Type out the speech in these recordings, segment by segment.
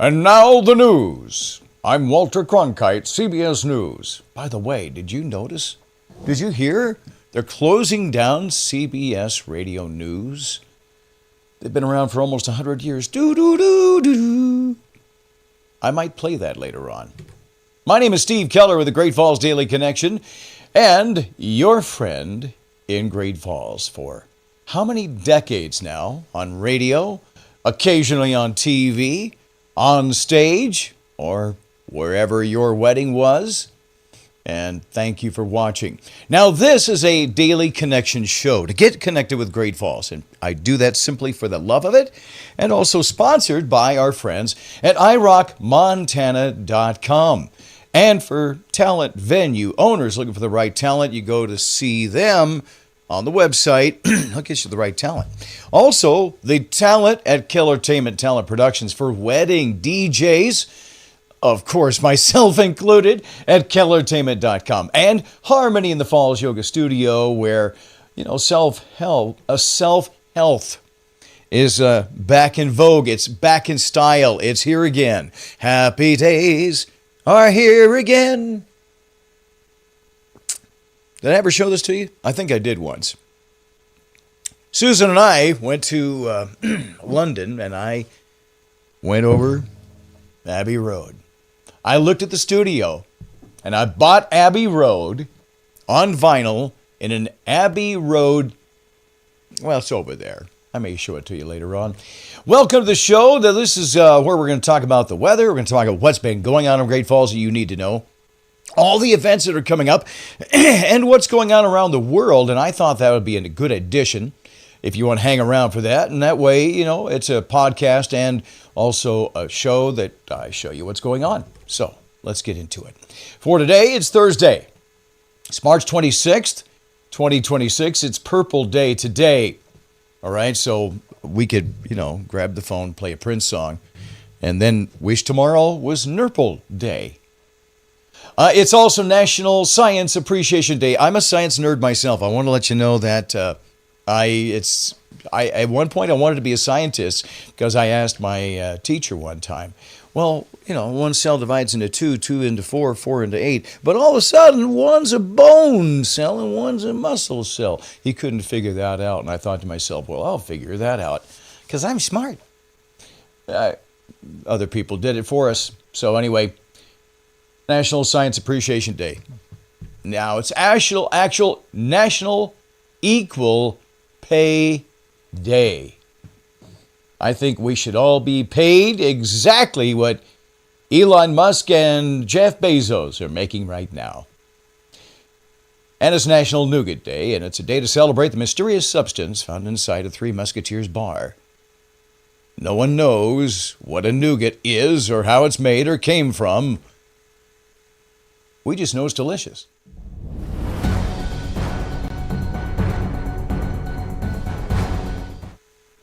And now the news. I'm Walter Cronkite, CBS News. By the way, did you notice? Did you hear? They're closing down CBS Radio News. They've been around for almost 100 years. Do-do-do-do-do. I might play that later on. My name is Steve Keller with the Great Falls Daily Connection and your friend in Great Falls for how many decades now on radio, occasionally on TV, on stage, or wherever your wedding was. And thank you for watching. Now, this is a daily connection show to get connected with Great Falls. And I do that simply for the love of it and also sponsored by our friends at iRockMontana.com. And for talent venue owners looking for the right talent, you go to see them on the website. I'll get you the right talent. Also, the talent at Kellertainment Talent Productions for wedding DJs. Of course, myself included, at Kellertainment.com. And Harmony in the Falls Yoga Studio, where, self-health is back in vogue. It's back in style. It's here again. Happy days are here again. Did I ever show this to you? I think I did once. Susan and I went to London, and I went over Abbey Road. I looked at the studio, and I bought Abbey Road on vinyl in an Abbey Road. Well, it's over there. I may show it to you later on. Welcome to the show. This is where we're going to talk about the weather. We're going to talk about what's been going on in Great Falls that you need to know. All the events that are coming up and what's going on around the world. And I thought that would be a good addition if you want to hang around for that. And that way, it's a podcast and also a show that I show you what's going on. So let's get into it. For today, it's Thursday. It's March 26th, 2026. It's Purple Day today. All right, so we could, grab the phone, play a Prince song, and then wish tomorrow was Nurple Day. It's also National Science Appreciation Day. I'm a science nerd myself. I want to let you know that at one point I wanted to be a scientist because I asked my teacher one time, well, one cell divides into two into four into 8, but all of a sudden one's a bone cell and one's a muscle cell. He couldn't figure that out, and I thought to myself, well, I'll figure that out because I'm smart. Other people did it for us. So anyway, National Science Appreciation Day. Now, it's actual National Equal Pay Day. I think we should all be paid exactly what Elon Musk and Jeff Bezos are making right now. And it's National Nougat Day, and it's a day to celebrate the mysterious substance found inside a Three Musketeers bar. No one knows what a nougat is or how it's made or came from. We just know it's delicious.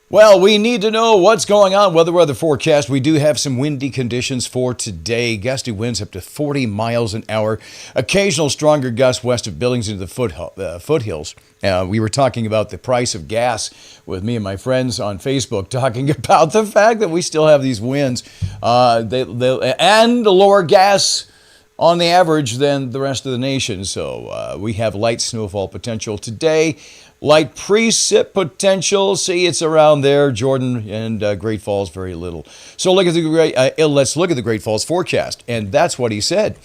Well, we need to know what's going on. Weather forecast. We do have some windy conditions for today. Gusty winds up to 40 miles an hour. Occasional stronger gusts west of Billings into the foothills. We were talking about the price of gas with me and my friends on Facebook, talking about the fact that we still have these winds and lower gas on the average than the rest of the nation. So we have light snowfall potential today. Light precip potential. See, it's around there. Jordan and Great Falls, very little. So let's look at the Great Falls forecast. And that's what he said.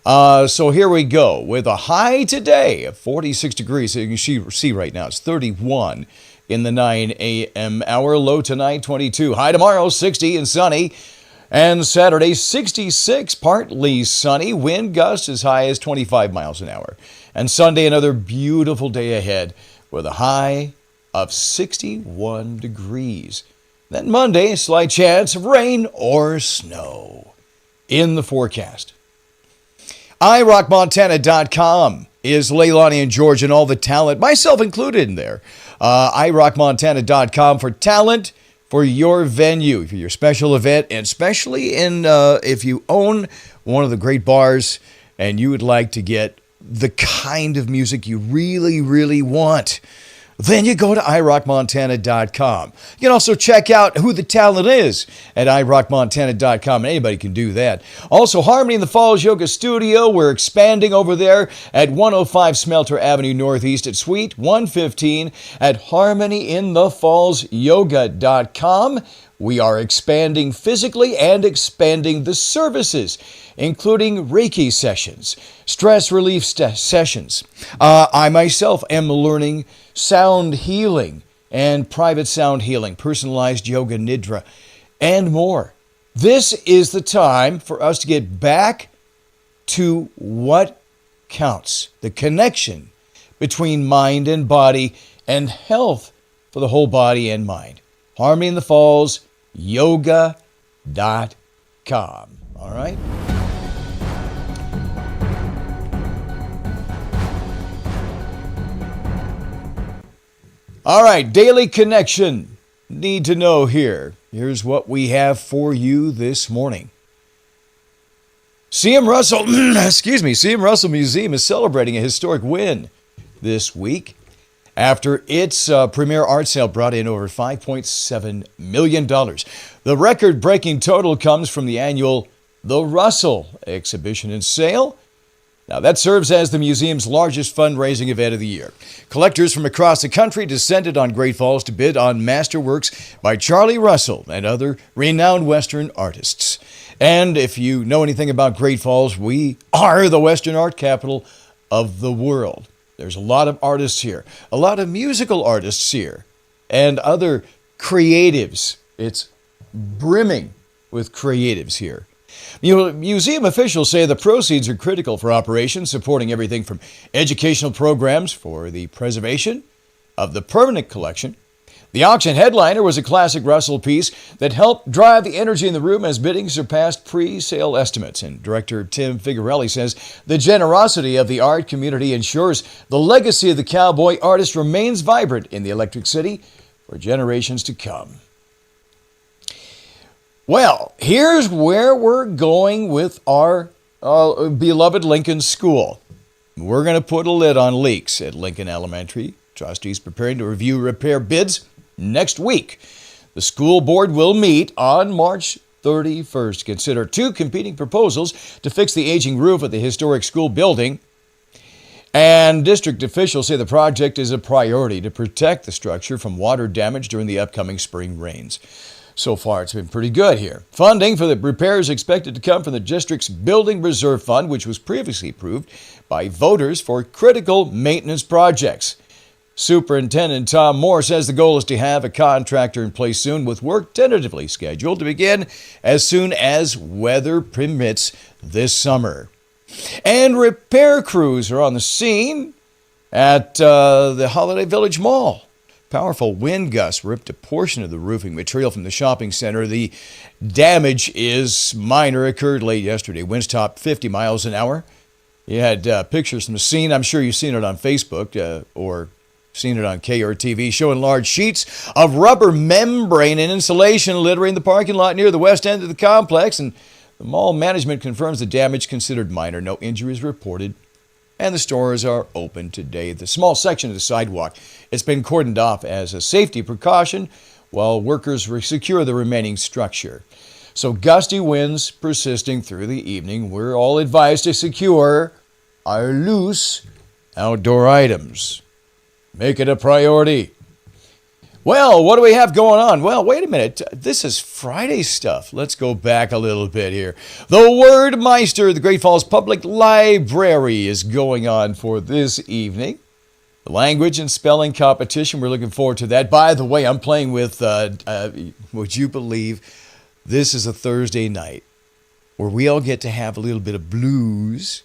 So here we go. With a high today of 46 degrees. So you can see right now it's 31 in the 9 a.m. hour. Low tonight, 22. High tomorrow, 60 and sunny. And Saturday, 66, partly sunny. Wind gusts as high as 25 miles an hour. And Sunday, another beautiful day ahead with a high of 61 degrees. Then Monday, a slight chance of rain or snow in the forecast. iRockMontana.com is Leilani and George and all the talent, myself included in there. iRockMontana.com for talent for your venue, for your special event, and especially if you own one of the great bars and you would like to get the kind of music you really, really want. then you go to iRockMontana.com. You can also check out who the talent is at iRockMontana.com. Anybody can do that. Also, Harmony in the Falls Yoga Studio. We're expanding over there at 105 Smelter Avenue Northeast at Suite 115 at HarmonyInTheFallsYoga.com. We are expanding physically and expanding the services, including Reiki sessions, stress relief sessions. I myself am learning sound healing and private sound healing, personalized yoga nidra, and more. This is the time for us to get back to what counts, the connection between mind and body and health for the whole body and mind. Harmony in the Falls, yoga.com. All right? All right, daily connection. Need to know here. Here's what we have for you this morning. CM Russell, CM Russell Museum is celebrating a historic win this week after its premier art sale brought in over $5.7 million. The record-breaking total comes from the annual The Russell exhibition and sale. Now, that serves as the museum's largest fundraising event of the year. Collectors from across the country descended on Great Falls to bid on masterworks by Charlie Russell and other renowned Western artists. And if you know anything about Great Falls, we are the Western art capital of the world. There's a lot of artists here, a lot of musical artists here, and other creatives. It's brimming with creatives here. Museum officials say the proceeds are critical for operations, supporting everything from educational programs for the preservation of the permanent collection. The auction headliner was a classic Russell piece that helped drive the energy in the room as bidding surpassed pre-sale estimates. And director Tim Figarelli says the generosity of the art community ensures the legacy of the cowboy artist remains vibrant in the Electric City for generations to come. Well, here's where we're going with our beloved Lincoln School. We're going to put a lid on leaks at Lincoln Elementary. Trustees preparing to review repair bids next week. The school board will meet on March 31st to consider two competing proposals to fix the aging roof of the historic school building. And district officials say the project is a priority to protect the structure from water damage during the upcoming spring rains. So far, it's been pretty good here. Funding for the repair is expected to come from the district's Building Reserve Fund, which was previously approved by voters for critical maintenance projects. Superintendent Tom Moore says the goal is to have a contractor in place soon, with work tentatively scheduled to begin as soon as weather permits this summer. And repair crews are on the scene at the Holiday Village Mall. Powerful wind gusts ripped a portion of the roofing material from the shopping center. The damage is minor, occurred late yesterday. Winds topped 50 miles an hour. You had pictures from the scene. I'm sure you've seen it on Facebook or seen it on KRTV, showing large sheets of rubber membrane and insulation littering the parking lot near the west end of the complex. And the mall management confirms the damage considered minor. No injuries reported. And the stores are open today. The small section of the sidewalk, it's been cordoned off as a safety precaution while workers secure the remaining structure. So gusty winds persisting through the evening. We're all advised to secure our loose outdoor items. Make it a priority. Well, what do we have going on? Well, wait a minute. This is Friday stuff. Let's go back a little bit here. The Word Meister, the Great Falls Public Library, is going on for this evening. The language and spelling competition, we're looking forward to that. By the way, I'm playing with, would you believe, this is a Thursday night where we all get to have a little bit of blues.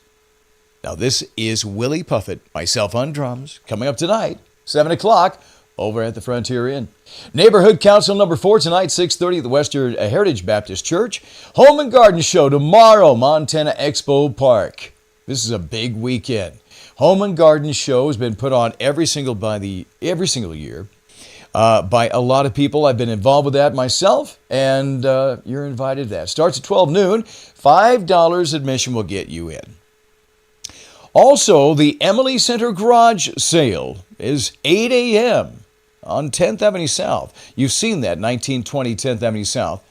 Now, this is Willie Puffett, myself on drums, coming up tonight, 7 o'clock, over at the Frontier Inn. Neighborhood Council number 4 tonight, 6:30 at the Western Heritage Baptist Church. Home and Garden Show tomorrow, Montana Expo Park. This is a big weekend. Home and Garden Show has been put on every single year by a lot of people. I've been involved with that myself, and you're invited to that. Starts at 12 noon. $5 admission will get you in. Also, the Emily Center Garage Sale is 8 a.m. on 10th Avenue South. You've seen that, 1920 10th Avenue South.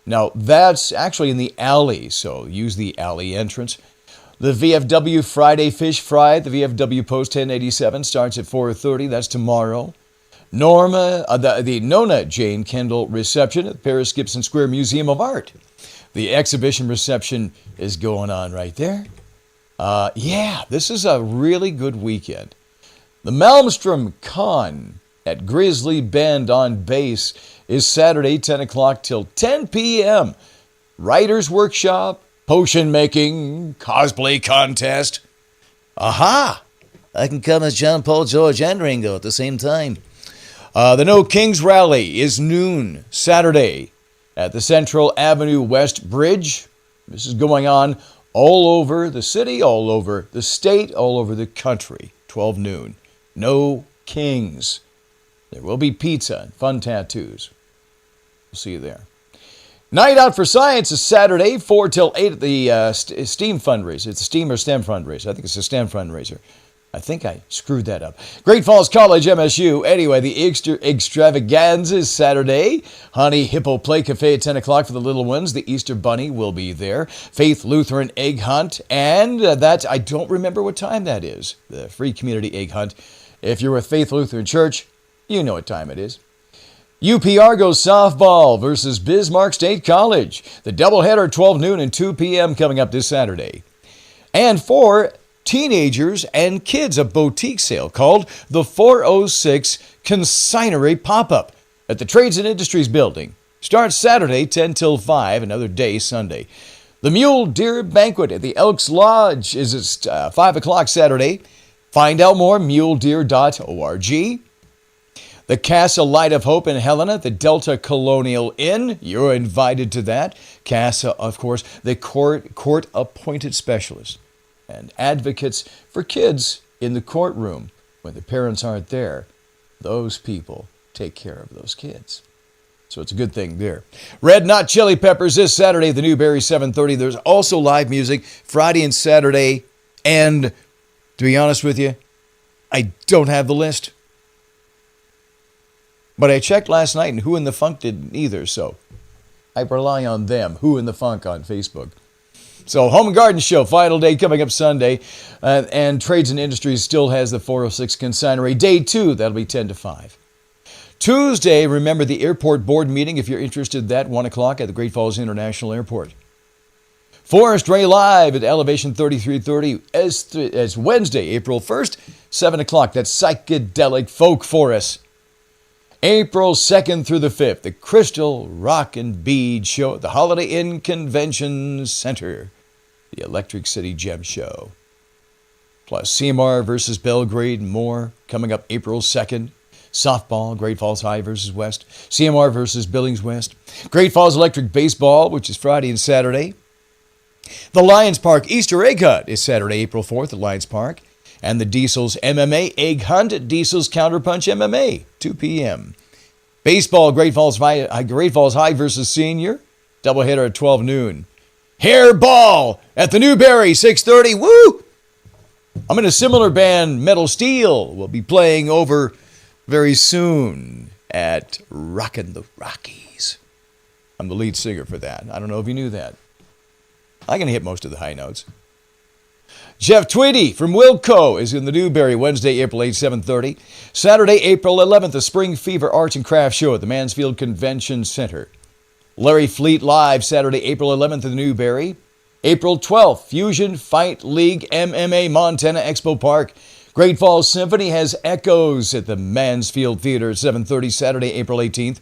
Now, that's actually in the alley, so use the alley entrance. The VFW Friday Fish Fry, the VFW Post 1087, starts at 4:30. That's tomorrow. The Nona Jane Kendall reception at the Paris Gibson Square Museum of Art. The exhibition reception is going on right there. This is a really good weekend. The Malmstrom Con at Grizzly Bend on Bass is Saturday, 10 o'clock till 10 p.m. Writer's workshop, potion making, cosplay contest. Aha! I can come as John Paul, George, and Ringo at the same time. The No Kings Rally is noon Saturday at the Central Avenue West Bridge. This is going on all over the city, all over the state, all over the country. 12 noon. No Kings. There will be pizza and fun tattoos. We'll see you there. Night Out for Science is Saturday, 4 till 8 at the STEAM fundraiser. It's a STEAM or STEM fundraiser. I think it's a STEM fundraiser. I think I screwed that up. Great Falls College, MSU. Anyway, the extravaganza is Saturday. Honey Hippo Play Cafe at 10 o'clock for the little ones. The Easter Bunny will be there. Faith Lutheran Egg Hunt. And I don't remember what time that is. The free community egg hunt. If you're with Faith Lutheran Church, you know what time it is. UP Argo softball versus Bismarck State College. The doubleheader, 12 noon and 2 p.m. coming up this Saturday. And for teenagers and kids, a boutique sale called the 406 Consignery Pop-Up at the Trades and Industries Building. Starts Saturday, 10 till 5, another day Sunday. The Mule Deer Banquet at the Elks Lodge is at 5 o'clock Saturday. Find out more, muledeer.org. The Casa Light of Hope in Helena, the Delta Colonial Inn. You're invited to that. Casa, of course, the court-appointed specialist and advocates for kids in the courtroom when the parents aren't there. Those people take care of those kids. So it's a good thing there. Red Hot Chili Peppers this Saturday at the Newberry, 7:30. There's also live music Friday and Saturday. And to be honest with you, I don't have the list. But I checked last night, and Who in the Funk didn't either, so I rely on them. Who in the Funk on Facebook. So Home and Garden Show, final day coming up Sunday. And Trades and Industries still has the 406 Consignery. Day 2, that'll be 10 to 5. Tuesday, remember the airport board meeting, if you're interested, that 1 o'clock at the Great Falls International Airport. Forest Ray Live at Elevation 3330 as Wednesday, April 1st, 7 o'clock. That's Psychedelic Folk Forest. April 2nd through the 5th, the Crystal Rock and Bead Show at the Holiday Inn Convention Center, the Electric City Gem Show. Plus CMR versus Belgrade, more coming up April 2nd. Softball, Great Falls High versus West. CMR versus Billings West. Great Falls Electric Baseball, which is Friday and Saturday. The Lions Park Easter Egg Hunt is Saturday, April 4th at Lions Park. And the Diesels MMA Egg Hunt at Diesels Counterpunch MMA, 2 p.m. Baseball, Great Falls High versus Senior, doubleheader at 12 noon. Hairball at the Newberry, 6:30. Woo! I'm in a similar band, Metal Steel. We'll be playing over very soon at Rockin' the Rockies. I'm the lead singer for that. I don't know if you knew that. I can hit most of the high notes. Jeff Tweedy from Wilco is in the Newberry, Wednesday, April 8th, 7:30. Saturday, April 11th, the Spring Fever Arts and Crafts Show at the Mansfield Convention Center. Larry Fleet Live, Saturday, April 11th at the Newberry. April 12th, Fusion Fight League MMA Montana Expo Park. Great Falls Symphony has Echoes at the Mansfield Theater at 7:30, Saturday, April 18th.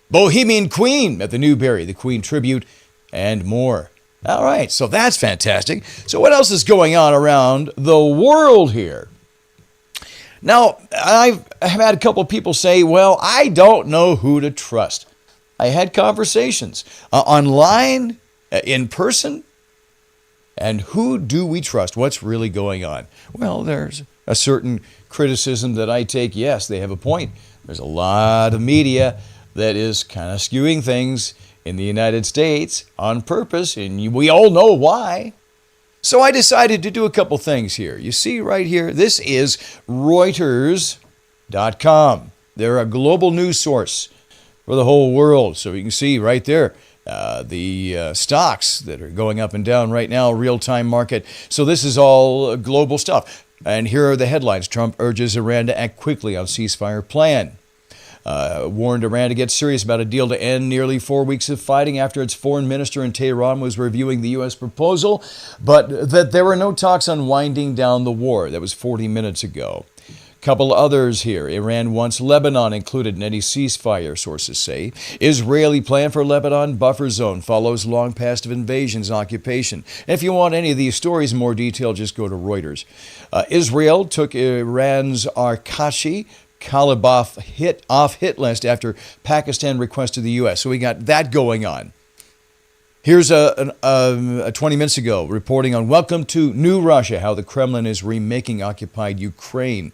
Bohemian Queen at the Newberry, the Queen Tribute, and more. All right, so that's fantastic. So what else is going on around the world here? Now, I've had a couple of people say, well, I don't know who to trust. I had conversations online, in person, and who do we trust? What's really going on? Well, there's a certain criticism that I take. Yes, they have a point. There's a lot of media that is kind of skewing things in the United States on purpose, and we all know why. So I decided to do a couple things here. You see right here, this is Reuters They're a global news source for the whole world. So you can see right there the stocks that are going up and down right now, real-time market. So this is all global stuff. And here are the headlines. Trump urges Iran to act quickly on ceasefire plan. Warned Iran to get serious about a deal to end nearly 4 weeks of fighting after its foreign minister in Tehran was reviewing the U.S. proposal, but that there were no talks on winding down the war. That was 40 minutes ago. Couple others here. Iran wants Lebanon included in any ceasefire, sources say. Israeli plan for Lebanon buffer zone follows long past of invasions and occupation. And if you want any of these stories in more detail, just go to Reuters. Israel took Iran's Arkashi Kalibaf hit list after Pakistan requested the U.S. So we got that going on. Here's a 20 minutes ago reporting on Welcome to New Russia, how the Kremlin is remaking occupied Ukraine.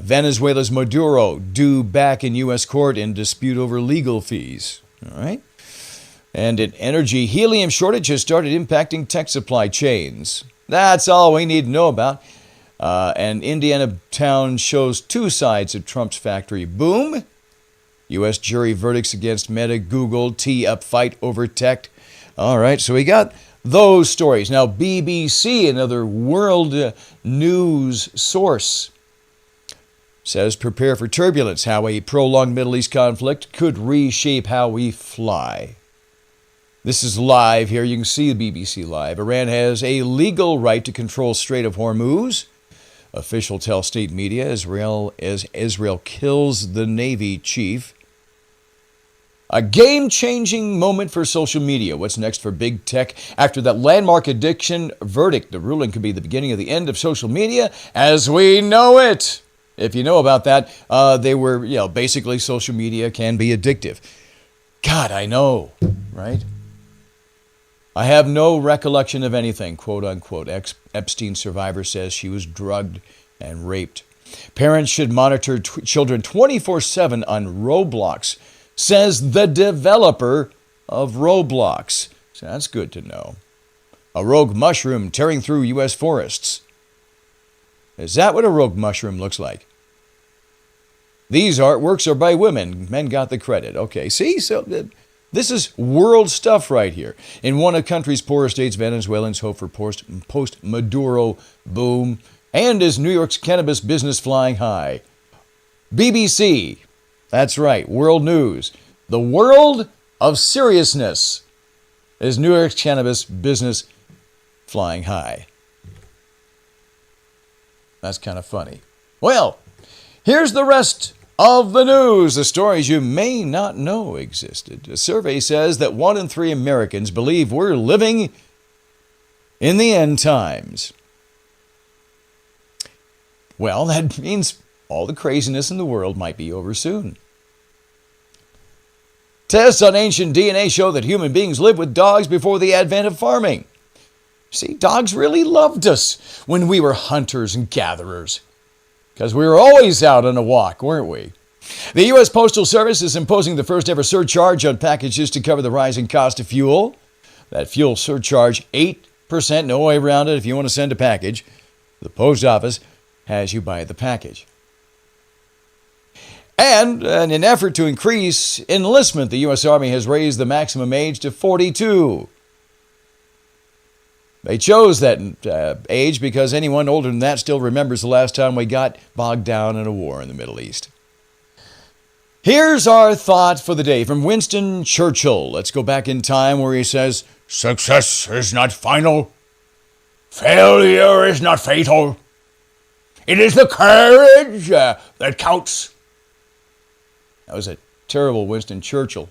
Venezuela's Maduro due back in U.S. court in dispute over legal fees. All right. And in energy, helium shortage has started impacting tech supply chains. That's all we need to know about. And Indiana town shows two sides of Trump's factory boom. U.S. jury verdicts against Meta, Google, tee up fight over tech. All right, so we got those stories. Now, BBC, another world news source, says prepare for turbulence, how a prolonged Middle East conflict could reshape how we fly. This is live here. You can see the BBC live. Iran has a legal right to control Strait of Hormuz. Official tell state media Israel kills the Navy chief. A game-changing moment for social media. What's next for big tech? After that landmark addiction verdict, the ruling could be the beginning of the end of social media as we know it. If you know about that, they were, basically social media can be addictive. God, I know, right? I have no recollection of anything, quote unquote. Epstein survivor says she was drugged and raped. Parents should monitor children 24/7 on Roblox, says the developer of Roblox. So that's good to know. A rogue mushroom tearing through U.S. forests. Is that what a rogue mushroom looks like? These artworks are by women. Men got the credit. Okay, see? So this is world stuff right here. In one of the country's poorest states, Venezuelans hope for post-Maduro boom. And is New York's cannabis business flying high? BBC. That's right, world news. The world of seriousness. Is New York's cannabis business flying high? That's kind of funny. Well, here's the rest of the news, the stories you may not know existed. A survey says that 1 in 3 Americans believe we're living in the end times. Well, that means all the craziness in the world might be over soon. Tests on ancient DNA show that human beings lived with dogs before the advent of farming. See, dogs really loved us when we were hunters and gatherers, because we were always out on a walk, weren't we? The U.S. Postal Service is imposing the first ever surcharge on packages to cover the rising cost of fuel. That fuel surcharge, 8%, no way around it. If you want to send a package, the post office has you buy the package. And in an effort to increase enlistment, the U.S. Army has raised the maximum age to 42. They chose that age because anyone older than that still remembers the last time we got bogged down in a war in the Middle East. Here's our thought for the day from Winston Churchill. Let's go back in time where he says, "Success is not final. Failure is not fatal. It is the courage that counts." That was a terrible Winston Churchill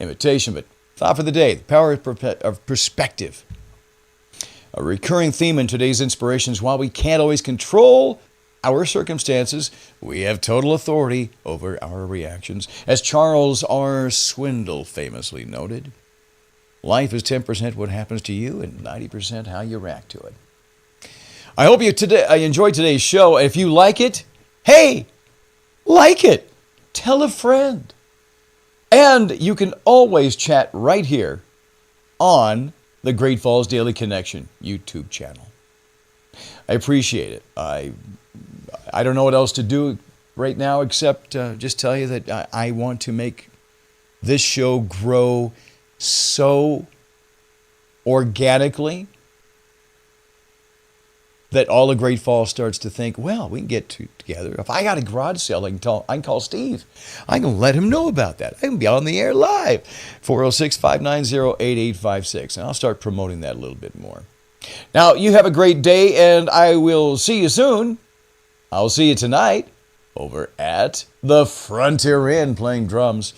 imitation, but thought for the day, the power of perspective. A recurring theme in today's inspirations, while we can't always control our circumstances, we have total authority over our reactions. As Charles R. Swindoll famously noted, life is 10% what happens to you and 90% how you react to it. I hope you enjoyed today's show. If you like it, hey, like it. Tell a friend. And you can always chat right here on the Great Falls Daily Connection YouTube channel. I appreciate it. I I don't know what else to do right now except just tell you that I want to make this show grow so organically that all of Great Falls starts to think, well, we can get together. If I got a garage sale, I can call Steve. I can let him know about that. I can be on the air live. 406-590-8856. And I'll start promoting that a little bit more. Now, you have a great day, and I will see you soon. I'll see you tonight over at the Frontier Inn playing drums.